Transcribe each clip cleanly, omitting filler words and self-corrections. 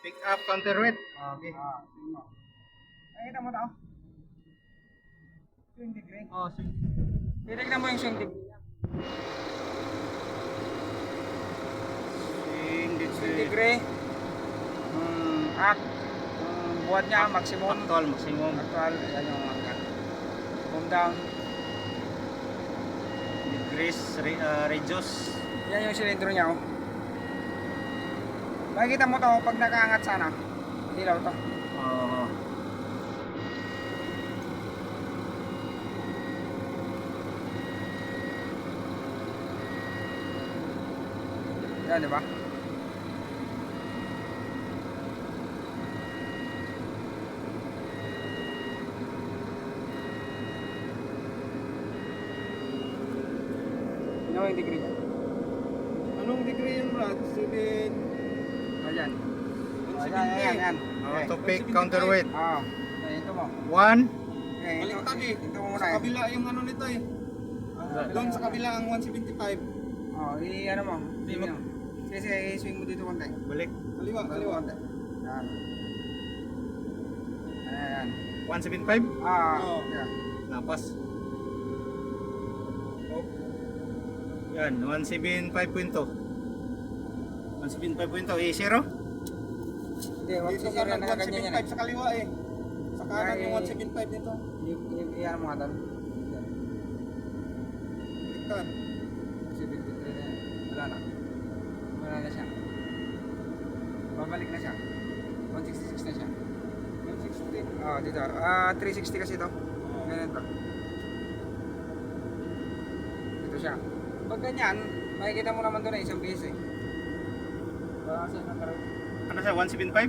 Pick up counterweight. Okay. Nakita mo to? Swing degree. Oh, swing. Titignan mo yung swing degree niya. Swing degree. Buhat niya, maximum. Maximum. Actual, yan yung angkat. Boom down. Degrees, reduce. Yan yung silindro niya, oh. Makikita mo to pag nakaangat sana. Ilaw to. Oh. Yan, di ba? Ano yung degree niya? Anong degree yun, Brad? 7... Ayan. Yan. Oh, to pick counterweight. Ah, ito mo. 1. Baliktad eh. Ito mo muna Sa eh. kabila yung ano nito eh. Doon sa kabila ang 175. Oh, ano mo? Sige, i-swing mo dito konti. Balik. Kaliwa. Konti. Yan. Ayan. 175. Oo. Yan. Napas. Oh. Yan, 175.2. 175.2. Eh, 0. Hindi, wag Dito ka sisira na ganyan yan eh. 175 sa kaliwa eh. Sa kanan yung 175 nito. Iyan mo nga doon. Baliktad. Kasi 53 na yan. Wala na. Wala na siya. Babalik na siya. 166 na siya. 160. Oh, dito. 360 kasi ito. Ganyan to. Dito siya. Pag ganyan, makikita mo naman doon na isang piso eh. Wala kasi nakaroon. Ano siya, 175?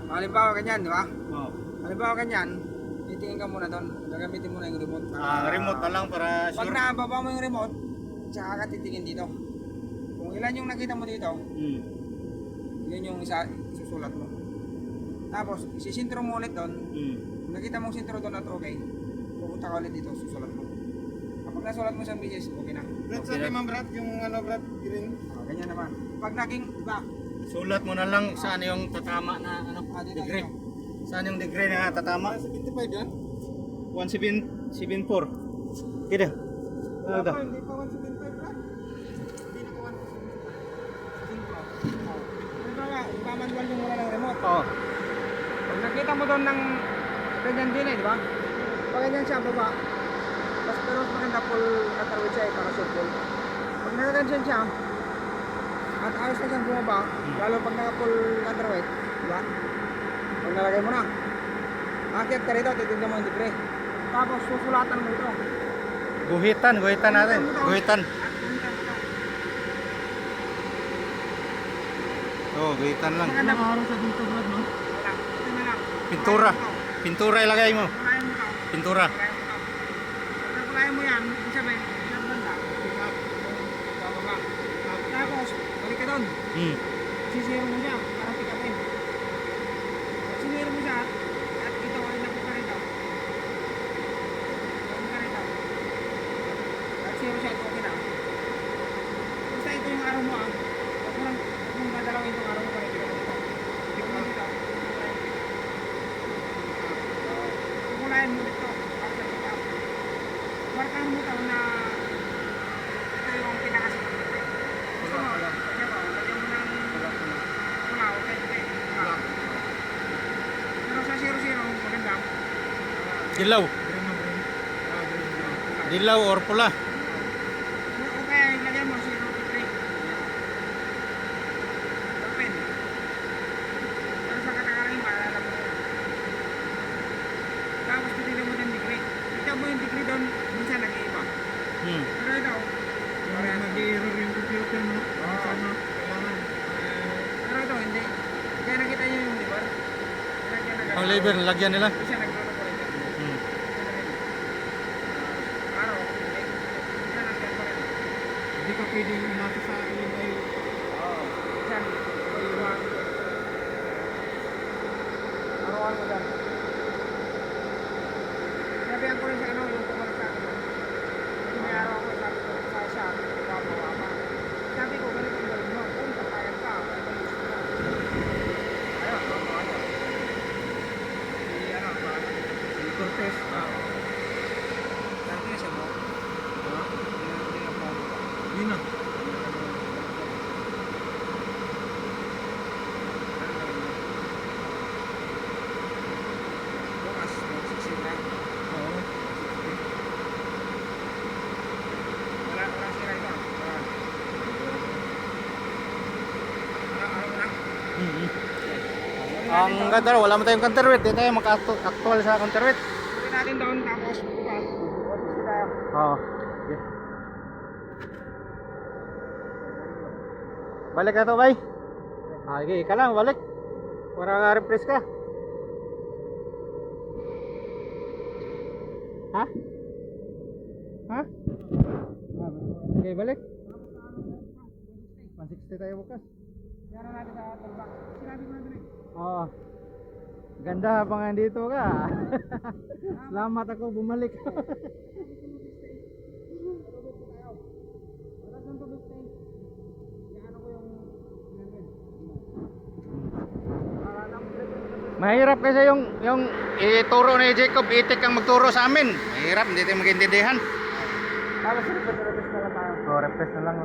Halimbawa ganyan, di ba? Oh. Halimbawa ganyan, titingin ka muna doon. Gagamitin mo na yung remote. Remote na lang para Pag sure. nababa mo yung remote, tsaka ka titingin dito. Kung ilan yung nakita mo dito, Hmm. yun yung isusulat mo. Tapos, isisintro mo ulit doon. Hmm. Kung nakita mong sintro doon at okay, pupunta ka ulit dito, susulat mo. Kapag nasulat mo sa bisis, okay na. Brad, Okay sabi na. mo Brad, yung ano Brad, green. Ganyan naman. Pag naging, diba? Sulat mo na lang saan yung tatama na ano, Dito, degree. dito. Saan yung degree na tatama? 175 yan? 174. Kida. Ano daw? Hindi pa 175 Brad. Hindi na pa 175. Halimbawa, ipamanwal yung muna ng remote. Oo. Pag nakita mo doon ng ganyan din eh, di ba? Pag ganyan siya, baba. Tapos pero mas maganda full counterweight siya eh, para sure. Pag nakaganyan siya, at ayos na siyang bumaba, lalo pag naka-full counterweight, di ba? Pag nalagay mo na, akit ka rito, titignan mo yung degree. Tapos susulatan mo ito. Guhitan natin. Guhitan. Oh, guhitan lang. Maganda po. Araw sa dito Brad, no? Wala, ito na lang. Pintura. Pintura ilagay mo. Kulayan mo ito. Pintura. Pagka kulayan mo yan, ibig sabihin, ilang banda, pick up, bababa. Tapos, balik ka doon. Hmm. Sisiro mo siya para pick upin. Pag siniro mo siya, at ito, inapit ka rito. Inapit ka rito. At siro siya, at okay na. Basta ito yung araw mo ah. Huwag mong dadalawin itong araw mo para ito. Pick mo dito. Kukulayan mo dito. After pick up. Markahan mo ito na ito yung pinakasimple. Gusto mo, lagyan mo ng pula, okay. Black. Pero sa 0-0, maganda. Dilaw. Dilaw or pula. Okay, lagyan mo 0-3. Open. Pero sa katakarin, maalala mo. Tapos pipili mo din degree. Tignan mo yung degree doon, minsan nag-iiba. Hmm. Pero ito, Nag-i-error yung computer, no? Sana, kailangan. pero ito, hindi. Kaya nakita niyo yung liver. Ang label, lagyan nila. Hindi siya naglulong ko rin. Hmm. Araw, hindi. Hindi siya nagyan ko rin. Hindi ka pwedeng umasa sa EMI. Oo. Yan. Iwan. Arawan mo dyan. Sinabihan ko rin sa ano, yung pumalit sa akin. Kasi may araw ako, sabi ko sa siya, wapa. Sabi ko, ganito ang gawin mo. Kung papayag ka, ay may gusto mo. Ayun. Ang ganda, wala mo tayong counterweight. Hindi tayo maka-actual sa counterweight. Pagin natin doon tapos bukas. Bukas tayo. Oo. Okay. Balik ka to, bay. Okay, ka lang, balik. Para refresh ka. Ha? Ha? Okay, balik. 160 tayo bukas. Meron natin sa talbak. Sinabi mo na doon eh. Oo. Ganda habang nandito ka. Salamat ako bumalik. Wala doon tubig tayo. Yan ako yung 100. Mahirap kasi yung ituro ni Jacob, itik ang magturo sa amin. Mahirap, hindi tayo magintindihan. Tapos request na lang tayo. So, refresh na lang.